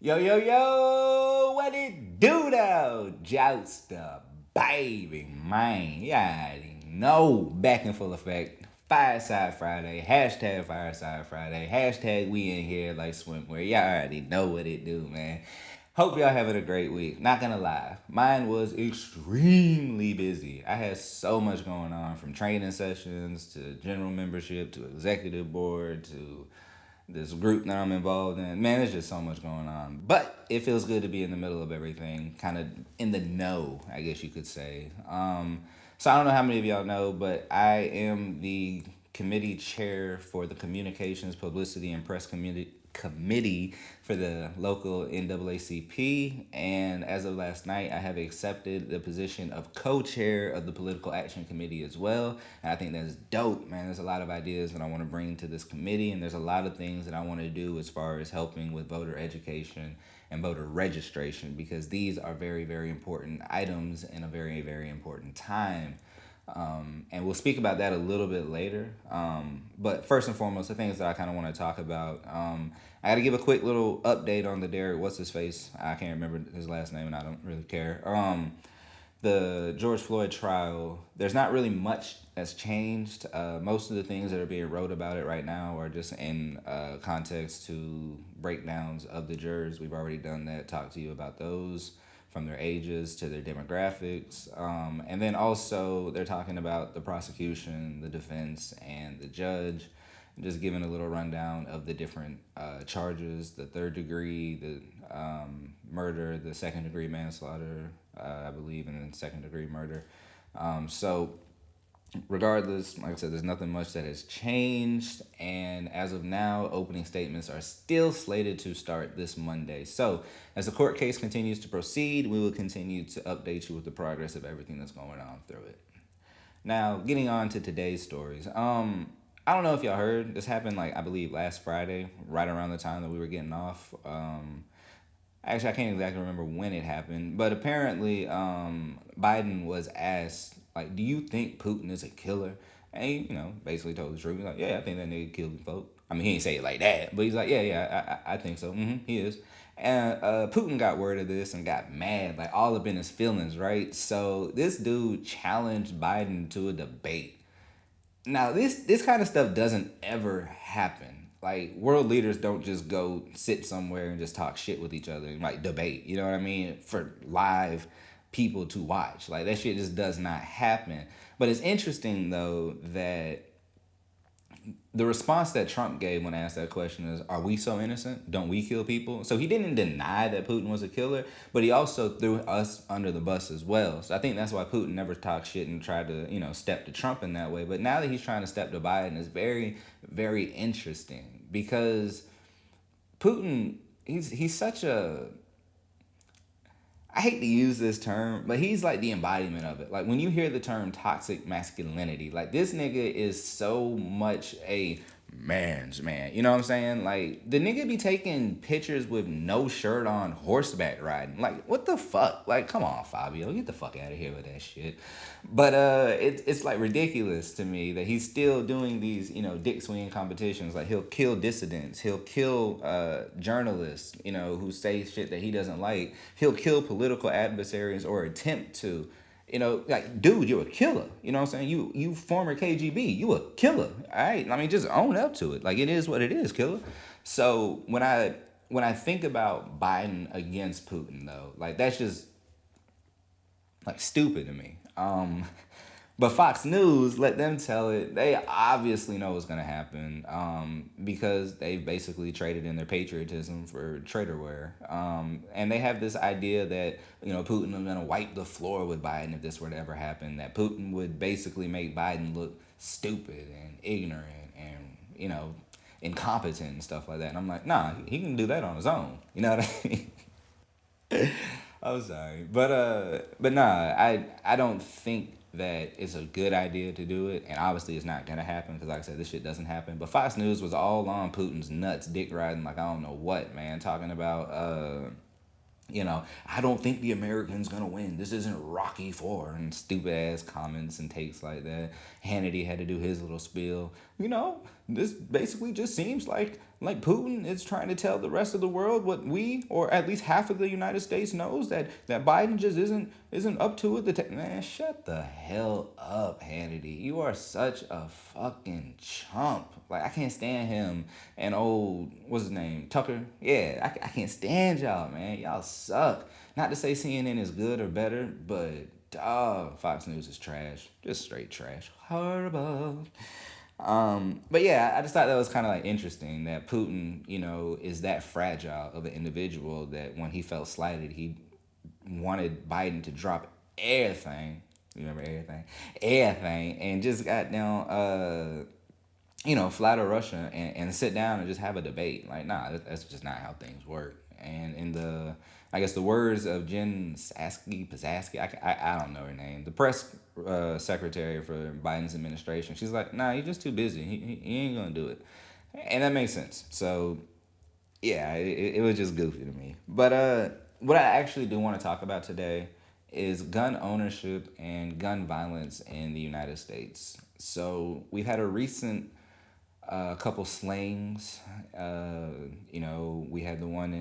Yo, yo, yo, what it do though? Jouster, baby, man. You already know. Back in full effect. Fireside Friday. Hashtag Fireside Friday. Hashtag we in here like swimwear. Y'all already know what it do, man. Hope y'all having a great week. Not gonna lie, mine was extremely busy. I had so much going on from training sessions to general membership to executive board to this group that I'm involved in. Man, there's just so much going on. But it feels good to be in the middle of everything, kind of in the know, I guess you could say. So I don't know how many of y'all know, but I am the committee chair for the Communications, Publicity, and Press Committee for the local NAACP. And as of last night, I have accepted the position of co-chair of the Political Action Committee as well. And I think that's dope, man. There's a lot of ideas that I want to bring to this committee, and there's a lot of things that I want to do as far as helping with voter education and voter registration, because these are very, very important items in a very, very important time. And we'll speak about that a little bit later. But first and foremost, the things that I kind of want to talk about. I got to give a quick little update on the Derek, what's his face? I can't remember his last name and I don't really care. The George Floyd trial, there's not really much that's changed. Most of the things that are being wrote about it right now are just in context to breakdowns of the jurors. We've already done that, talked to you about those from their ages to their demographics. And then also, they're talking about the prosecution, the defense, and the judge. Just giving a little rundown of the different charges: the third degree, the murder, the second degree manslaughter, I believe, and then second degree murder. So regardless, like I said, there's nothing much that has changed. And as of now, opening statements are still slated to start this Monday. So as the court case continues to proceed, we will continue to update you with the progress of everything that's going on through it. Now, getting on to today's stories. I don't know if y'all heard, this happened like I believe last Friday, right around the time that we were getting off. Actually, I can't exactly remember when it happened, but apparently, Biden was asked, like, "Do you think Putin is a killer?" And he, basically told the truth. He's like, "Yeah, I think that nigga killed folk." I mean, he didn't say it like that, but he's like, "Yeah, yeah, I think so. He is." And Putin got word of this and got mad, like all up in his feelings, right? So this dude challenged Biden to a debate. Now this kind of stuff doesn't ever happen. Like world leaders don't just go sit somewhere and just talk shit with each other and like debate. You know what I mean? For live people to watch. Like that shit just does not happen. But it's interesting though that the response that Trump gave when asked that question is, "Are we so innocent? Don't we kill people?" So he didn't deny that Putin was a killer, but he also threw us under the bus as well. So I think that's why Putin never talked shit and tried to, step to Trump in that way. But now that he's trying to step to Biden, it's very, very interesting because Putin, he's such a, I hate to use this term, but he's like the embodiment of it. Like when you hear the term toxic masculinity, like this nigga is so much a man's man. You know what I'm saying? Like the nigga be taking pictures with no shirt on, horseback riding. Like what the fuck? Like come on, Fabio, get the fuck out of here with that shit. But it's like ridiculous to me that he's still doing these, dick swinging competitions. Like he'll kill dissidents, he'll kill journalists, who say shit that he doesn't like. He'll kill political adversaries or attempt to. Like, dude, you're a killer. You know what I'm saying? You former KGB, you a killer. All right. I mean, just own up to it. Like it is what it is, killer. So when I think about Biden against Putin though, like that's just like stupid to me. But Fox News, let them tell it. They obviously know what's gonna happen because they basically traded in their patriotism for traitorware. And they have this idea that Putin is gonna wipe the floor with Biden if this were to ever happen. That Putin would basically make Biden look stupid and ignorant and incompetent and stuff like that. And I'm like, nah, he can do that on his own. You know what I mean? I'm sorry, but nah, I don't think that it's a good idea to do it, and obviously it's not gonna happen because, like I said, this shit doesn't happen. But Fox News was all on Putin's nuts, dick riding like I don't know what, man, talking about I don't think the Americans gonna win. This isn't Rocky Four and stupid ass comments and takes like that. Hannity had to do his little spiel. This basically just seems like like Putin is trying to tell the rest of the world what we, or at least half of the United States, knows, that Biden just isn't up to it. Man, shut the hell up, Hannity. You are such a fucking chump. Like, I can't stand him and old, what's his name, Tucker. Yeah, I can't stand y'all, man. Y'all suck. Not to say CNN is good or better, but dog, Fox News is trash. Just straight trash. Horrible. But yeah, I just thought that was kind of like interesting that Putin, is that fragile of an individual that when he felt slighted, he wanted Biden to drop everything. You remember everything? Everything. And just got down, fly to Russia and sit down and just have a debate. Like, nah, that's just not how things work. And in I guess the words of Jen Psaki, I don't know her name, the press secretary for Biden's administration, she's like, nah, he's just too busy. He ain't gonna do it. And that makes sense. So, yeah, it was just goofy to me. But what I actually do want to talk about today is gun ownership and gun violence in the United States. So we've had a recent couple slayings. We had the one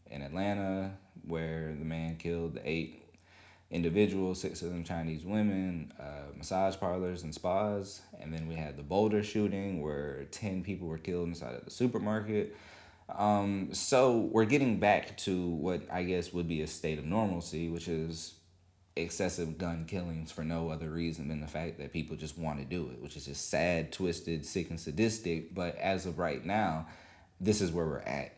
in Atlanta where the man killed 8 individuals, 6 of them Chinese women, massage parlors and spas. And then we had the Boulder shooting where 10 people were killed inside of the supermarket. So we're getting back to what I guess would be a state of normalcy, which is excessive gun killings for no other reason than the fact that people just want to do it, which is just sad, twisted, sick, and sadistic. But as of right now, this is where we're at.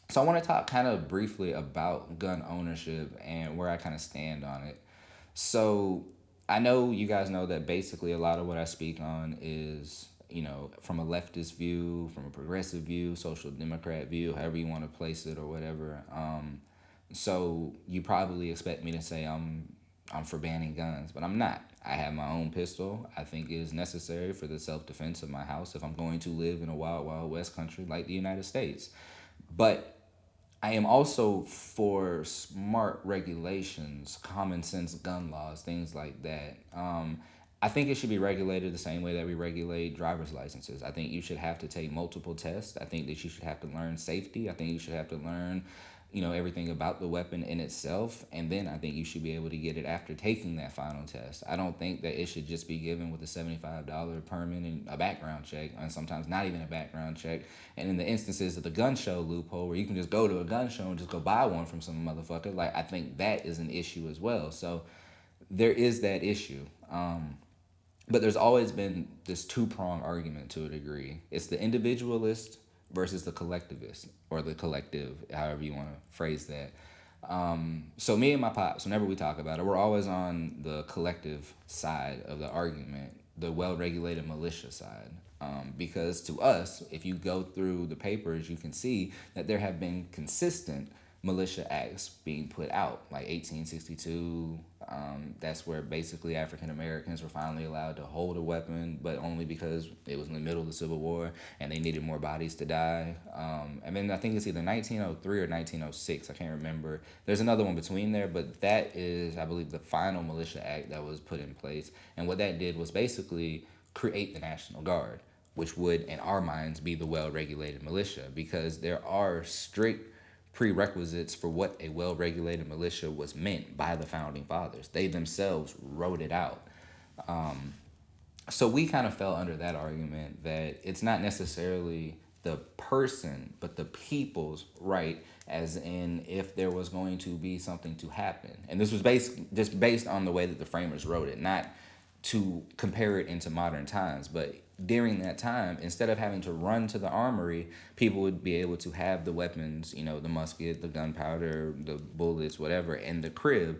So I want to talk kind of briefly about gun ownership and where I kind of stand on it. So I know you guys know that basically a lot of what I speak on is, from a leftist view, from a progressive view, social democrat view, however you want to place it or whatever. So you probably expect me to say I'm for banning guns, but I'm not. I have my own pistol. I think it is necessary for the self-defense of my house if I'm going to live in a wild, wild west country like the United States. But I am also for smart regulations, common sense gun laws, things like that. I think it should be regulated the same way that we regulate driver's licenses. I think you should have to take multiple tests. I think that you should have to learn safety. I think you should have to learn, everything about the weapon in itself. And then I think you should be able to get it after taking that final test. I don't think that it should just be given with a $75 permit and a background check, and sometimes not even a background check. And in the instances of the gun show loophole where you can just go to a gun show and just go buy one from some motherfucker, like, I think that is an issue as well. So there is that issue. But there's always been this two-prong argument to a degree. It's the individualist versus the collectivist, or the collective, however you want to phrase that. So me and my pops, whenever we talk about it, we're always on the collective side of the argument, the well-regulated militia side. Because to us, if you go through the papers, you can see that there have been consistent militia acts being put out, like 1862. That's where basically African Americans were finally allowed to hold a weapon, but only because it was in the middle of the Civil War and they needed more bodies to die. And then I think it's either 1903 or 1906. I can't remember. There's another one between there, but that is, I believe, the final militia act that was put in place. And what that did was basically create the National Guard, which would, in our minds, be the well-regulated militia, because there are strict prerequisites for what a well-regulated militia was meant by the founding fathers. They themselves wrote it out. So we kind of fell under that argument that it's not necessarily the person, but the people's right, as in if there was going to be something to happen. And this was just based on the way that the framers wrote it, not to compare it into modern times, but during that time, instead of having to run to the armory, people would be able to have the weapons, the musket, the gunpowder, the bullets, whatever, in the crib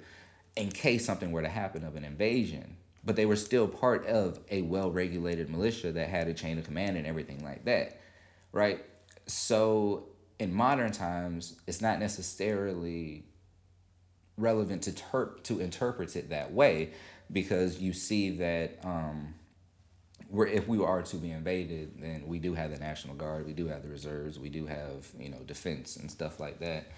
in case something were to happen of an invasion. But they were still part of a well-regulated militia that had a chain of command and everything like that, right? So in modern times, it's not necessarily relevant to interpret it that way, because you see that if we are to be invaded, then we do have the National Guard, we do have the reserves, we do have defense and stuff like that,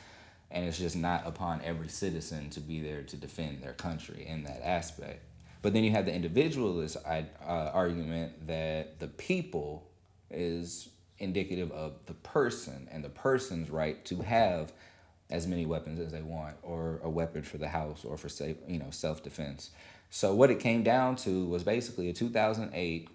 and it's just not upon every citizen to be there to defend their country in that aspect. But then you have the individualist argument that the people is indicative of the person and the person's right to have as many weapons as they want, or a weapon for the house, or for self-defense. So what it came down to was basically a 2008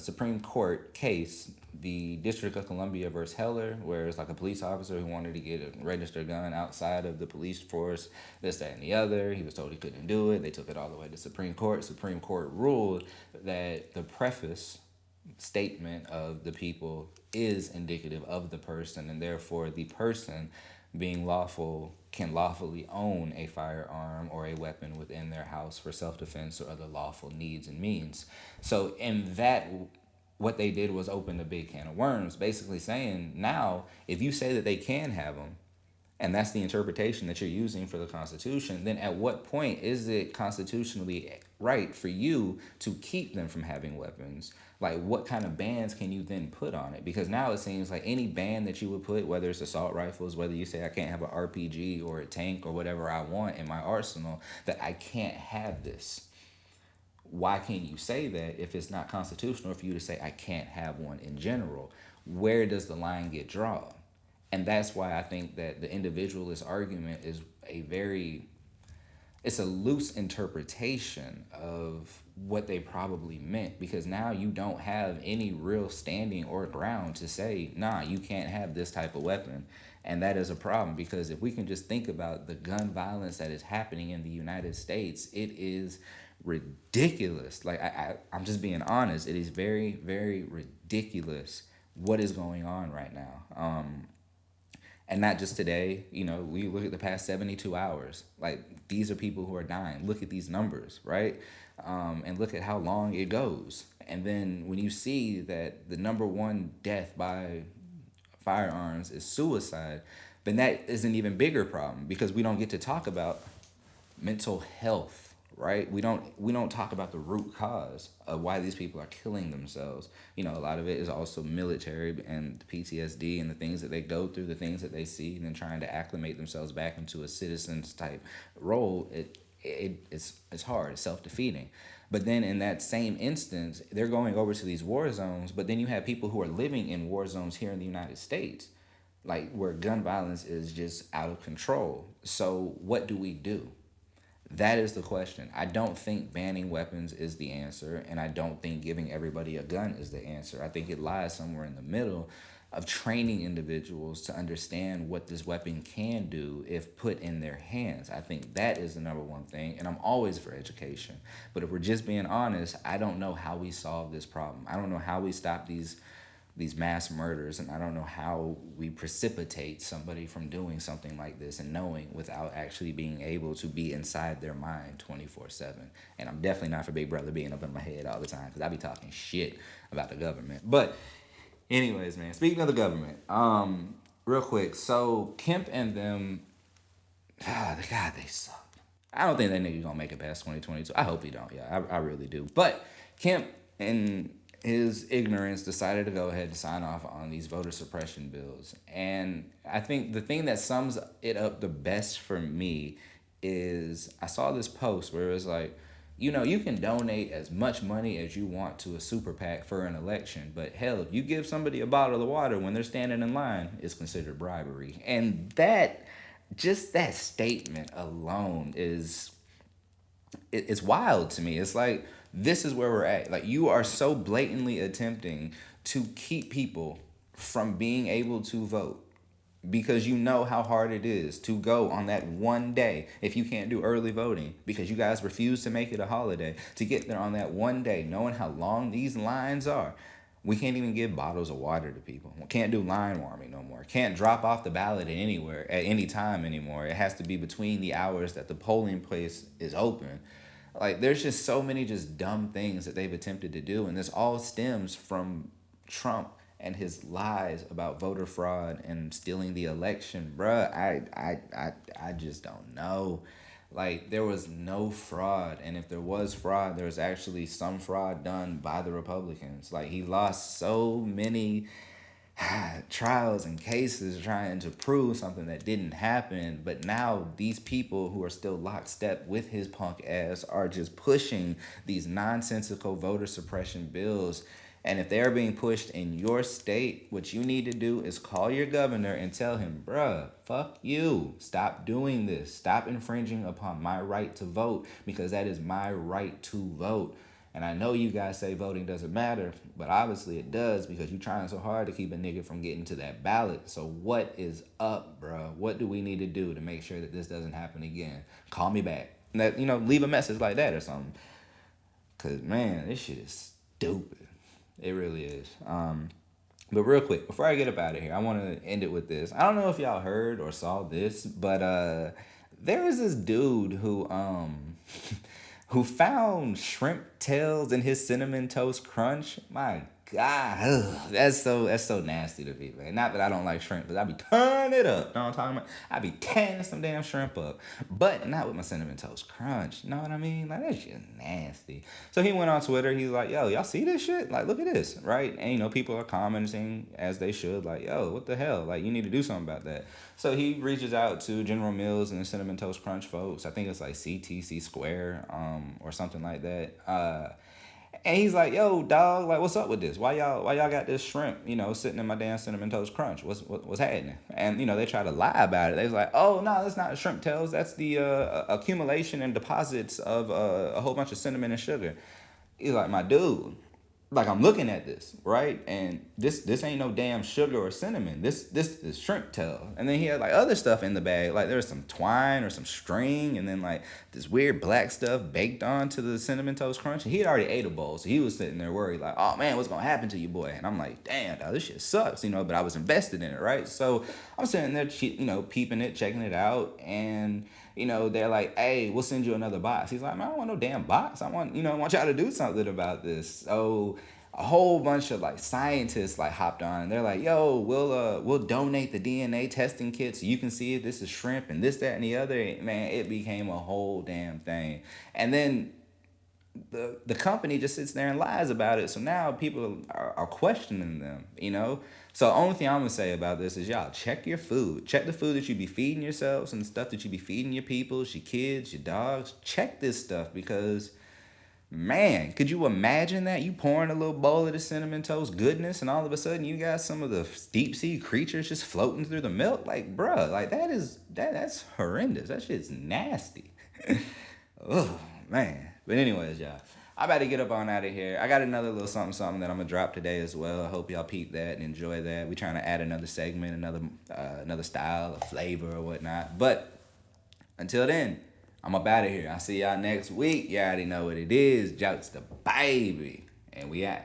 Supreme Court case, the District of Columbia versus Heller, where it's like a police officer who wanted to get a registered gun outside of the police force, this, that, and the other. He was told he couldn't do it. They took it all the way to Supreme Court. Supreme Court ruled that the preface statement of the people is indicative of the person, and therefore the person being lawful can lawfully own a firearm or a weapon within their house for self-defense or other lawful needs and means. So in that, what they did was open a big can of worms, basically saying, now if you say that they can have them, and that's the interpretation that you're using for the Constitution, then at what point is it constitutionally right for you to keep them from having weapons? Like, what kind of bans can you then put on it? Because now it seems like any ban that you would put, whether it's assault rifles, whether you say I can't have an RPG or a tank or whatever I want in my arsenal, that I can't have this. Why can you say that if it's not constitutional for you to say I can't have one in general? Where does the line get drawn? And that's why I think that the individualist argument is it's a loose interpretation of what they probably meant, because now you don't have any real standing or ground to say, nah, you can't have this type of weapon. And that is a problem, because if we can just think about the gun violence that is happening in the United States, it is ridiculous. Like, I'm just being honest. It is very, very ridiculous what is going on right now. And not just today, we look at the past 72 hours. Like, these are people who are dying. Look at these numbers, right? And look at how long it goes. And then when you see that the number one death by firearms is suicide, then that is an even bigger problem, because we don't get to talk about mental health, right? We don't talk about the root cause of why these people are killing themselves. A lot of it is also military and PTSD and the things that they go through, the things that they see, and then trying to acclimate themselves back into a citizen's type role. It's hard, it's self-defeating. But then in that same instance, they're going over to these war zones, but then you have people who are living in war zones here in the United States, like, where gun violence is just out of control. So what do we do? That is the question. I don't think banning weapons is the answer, and I don't think giving everybody a gun is the answer. I think it lies somewhere in the middle of training individuals to understand what this weapon can do if put in their hands. I think that is the number one thing, and I'm always for education. But if we're just being honest, I don't know how we solve this problem. I don't know how we stop these mass murders, and I don't know how we precipitate somebody from doing something like this and knowing without actually being able to be inside their mind 24/7. And I'm definitely not for Big Brother being up in my head all the time, because I be talking shit about the government. But anyways, man, speaking of the government, real quick, so Kemp and them, God, they suck. I don't think that nigga gonna make it past 2022. I hope he don't. Yeah, I really do. But Kemp and his ignorance decided to go ahead and sign off on these voter suppression bills. And I think the thing that sums it up the best for me is, I saw this post where it was like, you can donate as much money as you want to a super PAC for an election, but hell, if you give somebody a bottle of water when they're standing in line, it's considered bribery. And that statement alone it's wild to me. It's like, this is where we're at. Like, you are so blatantly attempting to keep people from being able to vote, because you know how hard it is to go on that one day, if you can't do early voting because you guys refuse to make it a holiday, to get there on that one day, knowing how long these lines are. We can't even give bottles of water to people. We can't do line warming no more. Can't drop off the ballot anywhere at any time anymore. It has to be between the hours that the polling place is open. Like, there's just so many just dumb things that they've attempted to do, and this all stems from Trump and his lies about voter fraud and stealing the election. Bruh, I just don't know. Like, there was no fraud, and if there was fraud, there was actually some fraud done by the Republicans. Like, he lost so many trials and cases trying to prove something that didn't happen, but now these people who are still lockstep with his punk ass are just pushing these nonsensical voter suppression bills. And if they're being pushed in your state, what you need to do is call your governor and tell him, bruh, fuck you. Stop doing this. Stop infringing upon my right to vote, because that is my right to vote. And I know you guys say voting doesn't matter, but obviously it does, because you're trying so hard to keep a nigga from getting to that ballot. So what is up, bro? What do we need to do to make sure that this doesn't happen again? Call me back. Leave a message like that or something. Because, man, this shit is stupid. It really is. But real quick, before I get up out of here, I want to end it with this. I don't know if y'all heard or saw this, but there was this dude who who found shrimp tails in his cinnamon toast crunch. My God, that's so nasty to me, man. Not that I don't like shrimp, but I be turning it up. You know what I'm talking about? I be tearing some damn shrimp up, but not with my cinnamon toast crunch. You know what I mean? Like, that shit nasty. So he went on Twitter. He's like, "Yo, y'all see this shit? Like, look at this, right?" And people are commenting as they should, like, "Yo, what the hell? Like, you need to do something about that." So he reaches out to General Mills and the Cinnamon Toast Crunch folks. I think it's like CTC Square, or something like that. And he's like, "Yo, dog, like, what's up with this? Why y'all got this shrimp, sitting in my damn Cinnamon Toast Crunch? What's happening?" And they try to lie about it. They was like, "Oh no, that's not shrimp tails. That's the accumulation and deposits of a whole bunch of cinnamon and sugar." He's like, "My dude, like, I'm looking at this, right? And this ain't no damn sugar or cinnamon. This is shrimp tail." And then he had like other stuff in the bag. Like, there was some twine or some string, and then like this weird black stuff baked onto the Cinnamon Toast Crunch. And he had already ate a bowl, so he was sitting there worried, like, "Oh man, what's gonna happen to you, boy?" And I'm like, "Damn, dog, this shit sucks," but I was invested in it, right? So I'm sitting there, peeping it, checking it out, and they're like, "Hey, we'll send you another box." He's like, "Man, I don't want no damn box. I want y'all to do something about this." So a whole bunch of like scientists like hopped on, and they're like, "Yo, we'll donate the DNA testing kit so you can see if this is shrimp and this, that, and the other." Man, it became a whole damn thing. And then the company just sits there and lies about it. So now people are questioning them, So the only thing I'm gonna say about this is, y'all check your food. Check the food that you be feeding yourselves and the stuff that you be feeding your peoples, your kids, your dogs. Check this stuff, because, man, could you imagine that? You pouring a little bowl of the cinnamon toast goodness, and all of a sudden you got some of the deep sea creatures just floating through the milk? Like, bruh, like, that's horrendous. That shit's nasty. Oh, man. But anyways, y'all, I about to get up on out of here. I got another little something that I'm gonna drop today as well. I hope y'all peep that and enjoy that. We trying to add another segment, another style, a flavor or whatnot. But until then, I'm up out of here. I'll see y'all next week. You already know what it is. Jokes the baby. And we out.